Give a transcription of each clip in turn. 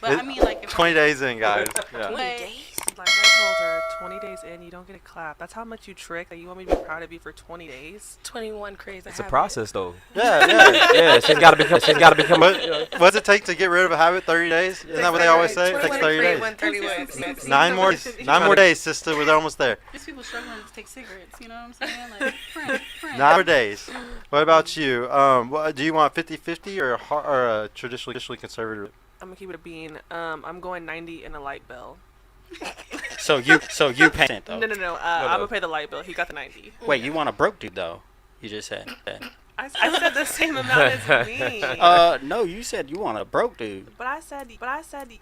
But I mean, like, if 20 days in, guys. Yeah. 20 days? Like I told her, 20 days in, you don't get a clap. That's how much you trick. That you want me to be proud of you for 20 days? 21 crazy. It's a process, though. Yeah, yeah. Yeah, she's got to become. What does it take to get rid of a habit? 30 days? Isn't that what they always say? It takes 30 days. 9 more days, sister. We're almost there. These people struggling to take cigarettes. You know what I'm saying? Like, friend. 9 more days. What about you? Do you want 50-50 or traditionally conservative? I'm gonna keep it a bean. I'm going 90 in a light bill. So you pay it though. No. I'm gonna pay the light bill. He got the 90. Wait, you want a broke dude though? You just said. I said the same amount as me. No, you said you want a broke dude. But I said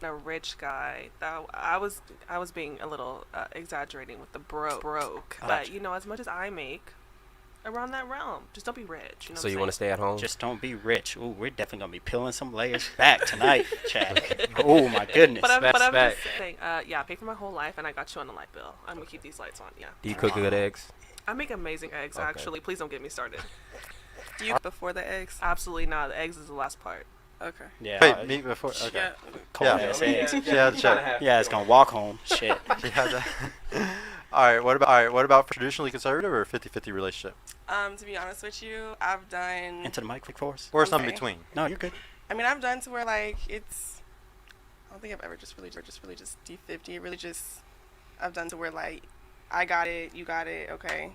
a rich guy. That I was being a little exaggerating with the broke. But you know, as much as I make, around that realm, just don't be rich. You know So you want to stay at home? Just don't be rich. Ooh, we're definitely gonna be peeling some layers back tonight, Chad. Oh my goodness. But I'm just saying, yeah, pay for my whole life, and I got you on the light bill. I'm gonna keep these lights on. Yeah. Do you cook good eggs? I make amazing eggs, actually. Please don't get me started. Do you before the eggs? Absolutely not. The eggs is the last part. Okay. Yeah. Wait, meat before? Okay. Yeah. Cold ass eggs. Yeah, it's gonna walk home. Shit. All right. What about traditionally conservative or 50-50 relationship? To be honest with you, I've done Into the mic, quick for us. Or something between? No, you're good. I mean, I've done to where like it's. I don't think I've ever just really just D50. It really just. I've done to where like, I got it, you got it, okay.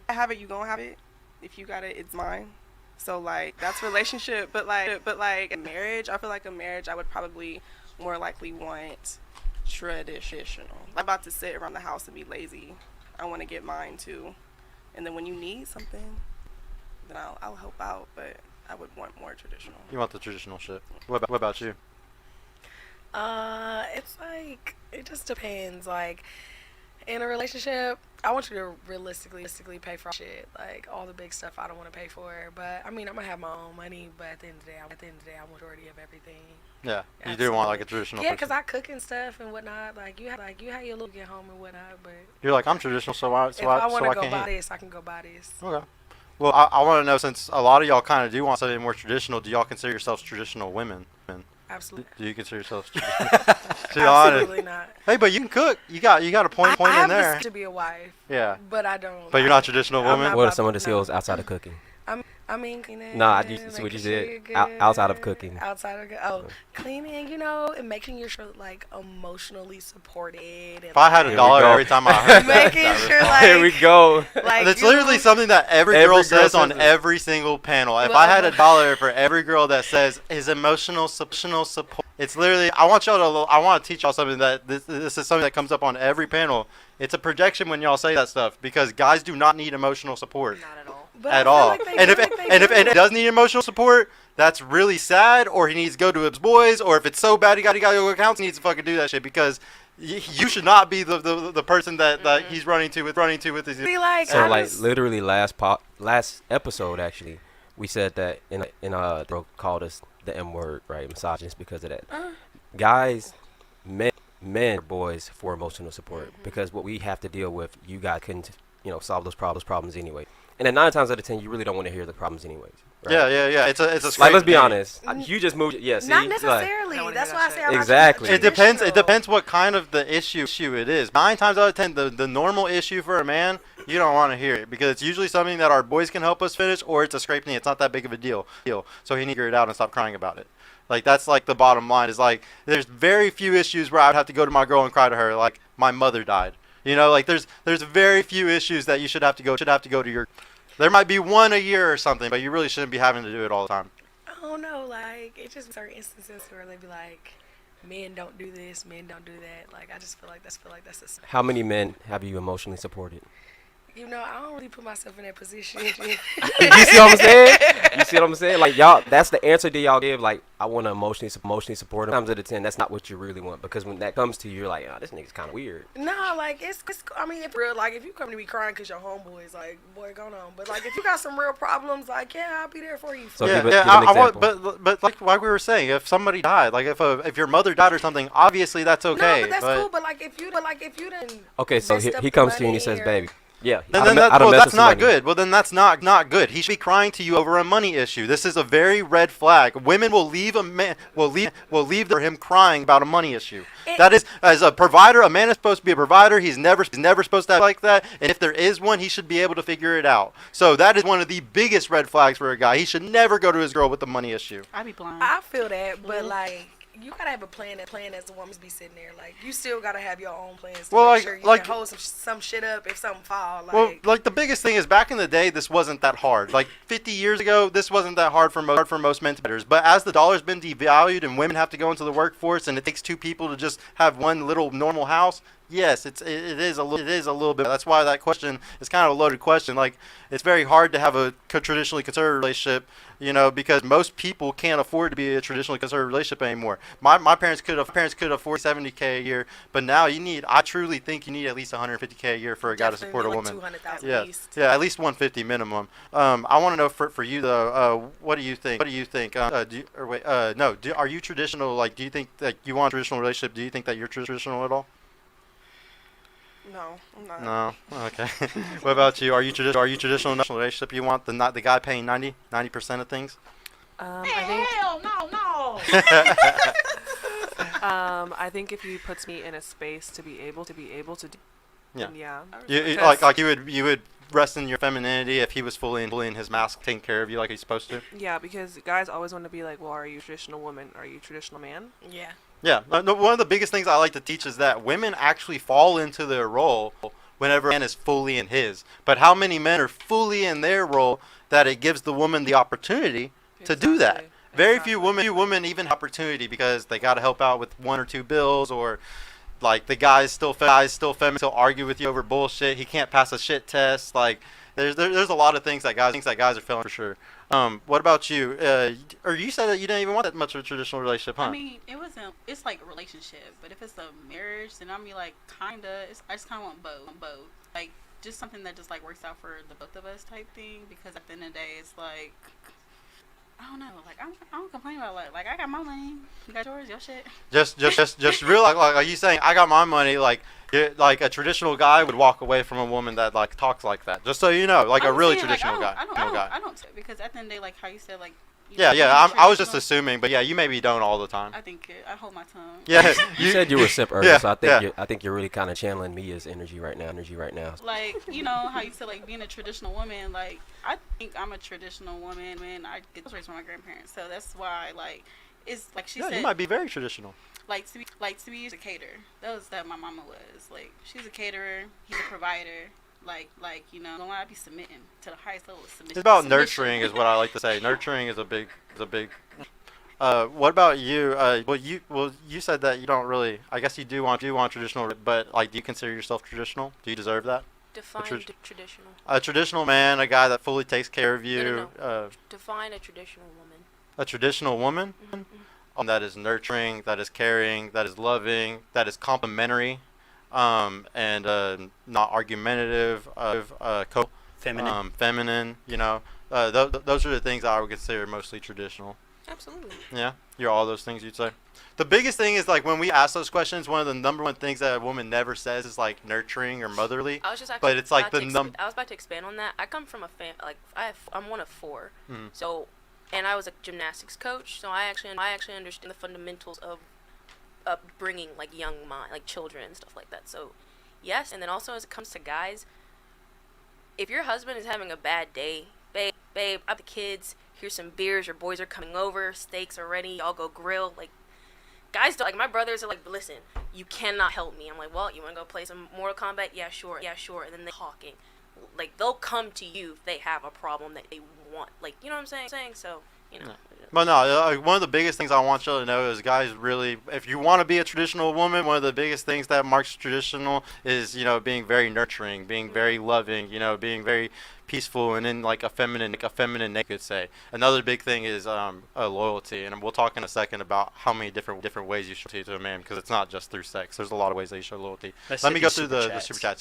I have it, you gonna have it. If you got it, it's mine. So like that's relationship, but like a marriage, I feel like a marriage I would probably more likely want traditional. I'm about to sit around the house and be lazy. I want to get mine too. And then when you need something, then I'll help out, but I would want more traditional. You want the traditional shit. What about you? It's like, it just depends. Like, in a relationship, I want you to realistically pay for shit. Like, all the big stuff I don't want to pay for. But, I mean, I'm going to have my own money, but at the end of the day, I want majority of everything. Yeah, Absolutely. you do want like a traditional Yeah, person. because I cook and stuff and whatnot. Like, you have your little get home and whatnot, but... You're like, I'm traditional, so I if I want to go can't buy eat. this, I can go buy this. Okay. Well, I want to know, since a lot of y'all kind of do want something more traditional, do y'all consider yourselves traditional women? Absolutely. Do you consider yourselves traditional? Absolutely not. Hey, but you can cook. You got a point I in there. have to be a wife. Yeah. But I don't. But you're not traditional I'm woman? not What are some of the skills outside of cooking? I mean, cleaning. Nah, I see what you said. Outside of cooking. Outside of cleaning, and making your sure like emotionally supported. And, If I had Here $1 we go. every time I heard making that, sure like Here we go. like it's you literally know, something that every girl says on says it. every single panel. If Well, I had $1 for every girl that says his emotional support, it's literally. I want to teach y'all something that this is something that comes up on every panel. It's a projection when y'all say that stuff because guys do not need emotional support. Not at all. but At I feel all. like they And do, if it does need emotional support, that's really sad. Or he needs to go to his boys. Or if it's so bad, he got to go to counseling. He needs to fucking do that shit because you should not be the person that he's running to with his. be like, So I like just- literally last episode actually, we said that in the girl called us the M word, right? Misogynist because of that. Guys, men are boys for emotional support because what we have to deal with, you guys couldn't solve those problems anyway. And then 9 times out of 10, you really don't want to hear the problems anyways. Right? Yeah. It's a Like, let's scrape be game. honest. You just moved. Yeah, see, not like, necessarily. I wanna That's hear why I that say shit. I'm not Exactly. It depends. It traditional. depends what kind of the issue it is. 9 times out of 10, the normal issue for a man, you don't want to hear it because it's usually something that our boys can help us finish, or it's a scrape knee. It's not that big of a deal. So he needs to figure it out and stop crying about it. Like that's like the bottom line. Is like there's very few issues where I would have to go to my girl and cry to her. Like my mother died. Like there's very few issues that you should have to go to your. There might be one a year or something, but you really shouldn't be having to do it all the time. I don't know. Like, it's just certain instances where they be like, men don't do this, men don't do that. Like, I just feel like that's a. How many men have you emotionally supported? I don't really put myself in that position. You see what I'm saying? You see what I'm saying? Like y'all, that's the answer that y'all give. Like I want to emotionally support him. Times out of 10, that's not what you really want because when that comes to you, you're like, oh, this nigga's kind of weird. No, like it's. I mean, if real, like if you come to me crying because your homeboy's like, boy, going on. But like if you got some real problems, like yeah, I'll be there for you. So yeah, give an I want, example. but like we were saying, if somebody died, like if your mother died or something, obviously that's okay. No, but that's cool. But like if you didn't. Okay, so he comes to you and he says, baby, Yeah. Then that's not good. Well, then that's not good. He should be crying to you over a money issue. This is a very red flag. Women will leave a man will leave for him crying about a money issue. That is, as a provider, a man is supposed to be a provider. He's never supposed to act like that. And if there is one, he should be able to figure it out. So that is one of the biggest red flags for a guy. He should never go to his girl with a money issue. I'd be blind. I feel that, but like, you gotta have a plan. As the woman's be sitting there, like, you still gotta have your own plans to make sure you can hold some shit up if something fall. Like, well, like the biggest thing is back in the day, this wasn't that hard. Like 50 years ago, this wasn't that hard for most men to do. But as the dollar's been devalued and women have to go into the workforce, and it takes two people to just have one little normal house. Yes, it is a little bit. That's why that question is kind of a loaded question. Like, it's very hard to have a traditionally conservative relationship, you know, because most people can't afford to be a traditionally conservative relationship anymore. My parents could afford $70K a year, but now I truly think you need at least $150K a year for a guy to support a woman. Yeah, at least 150 minimum. I want to know for you though, what do you think? Are you traditional? Like, do you think that you want a traditional relationship? Do you think that you're traditional at all? No, I'm not. No. Okay. What about you? Are you traditional in a relationship? You want the guy paying 90% of things? Hell no. I think if he puts me in a space to be able to do, then yeah. You would rest in your femininity if he was fully in his mask, taking care of you like he's supposed to. Yeah, because guys always want to be like, well, are you a traditional woman? Are you a traditional man? Yeah. Yeah, no, one of the biggest things I like to teach is that women actually fall into their role whenever a man is fully in his. But how many men are fully in their role that it gives the woman the opportunity to do that? Very few women even have opportunity because they got to help out with one or two bills, or like the guy's still feminine, he'll argue with you over bullshit. He can't pass a shit test. Like there's a lot of things that guys are failing for sure. What about you? Or you said that you didn't even want that much of a traditional relationship, huh? I mean, it's like a relationship, but if it's a marriage, then I mean, like, kinda, I just kind of want both. Like, just something that just, like, works out for the both of us type thing, because at the end of the day, it's like, I don't know, like, I don't complain about it. Like, I got my money, you got yours, your shit. Just real, like you saying, I got my money, like a traditional guy would walk away from a woman that like talks like that. Just so you know, like a really traditional guy. I don't, because at the end of the day, like how you said, like. I was just assuming, but yeah, you maybe don't all the time. I hold my tongue. Yeah, you said you were simp earlier, so I think you're really kind of channeling Mia's energy right now. Like, you know how you said, like, being a traditional woman. Like, I think I'm a traditional woman, and I get raised from my grandparents, so that's why, like, it's like she said. You might be very traditional. Like to be a caterer. That was that my mama was. Like, she's a caterer. He's a provider. Like you know, I'd be submitting to the highest level of submission. It's about nurturing, is what I like to say. Nurturing is a big. What about you? You said that you don't really. I guess you do want traditional, but like, do you consider yourself traditional? Do you deserve that? Define traditional. A traditional man, a guy that fully takes care of you. No. Define a traditional woman. A traditional woman. Mm-hmm. That is nurturing, that is caring, that is loving, that is complimentary, and not argumentative, feminine. You know, those are the things I would consider mostly traditional. Absolutely. Yeah, you're all those things you'd say. The biggest thing is, like, when we ask those questions, one of the number one things that a woman never says is like nurturing or motherly. I was just but it's like I was about to expand on that. I come from a I'm one of four. Mm-hmm. So. And I was a gymnastics coach, so I actually understand the fundamentals of upbringing, like young mind, like children and stuff like that. So, yes. And then also, as it comes to guys, if your husband is having a bad day, babe, I have the kids. Here's some beers. Your boys are coming over. Steaks are ready. Y'all go grill. Like, guys don't, like, my brothers are like, listen, you cannot help me. I'm like, well, you want to go play some Mortal Kombat? Yeah, sure. And then they're talking. Like, they'll come to you if they have a problem that they want. Like, you know what I'm saying? So, you know. Yeah. But no, one of the biggest things I want you to know is, guys, really, if you want to be a traditional woman, one of the biggest things that marks traditional is, you know, being very nurturing, being very loving, you know, being very peaceful, and in like a feminine, they could say. Another big thing is loyalty, and we'll talk in a second about how many different ways you show loyalty to a man, because it's not just through sex. There's a lot of ways that you show loyalty. Let me go through the super chats.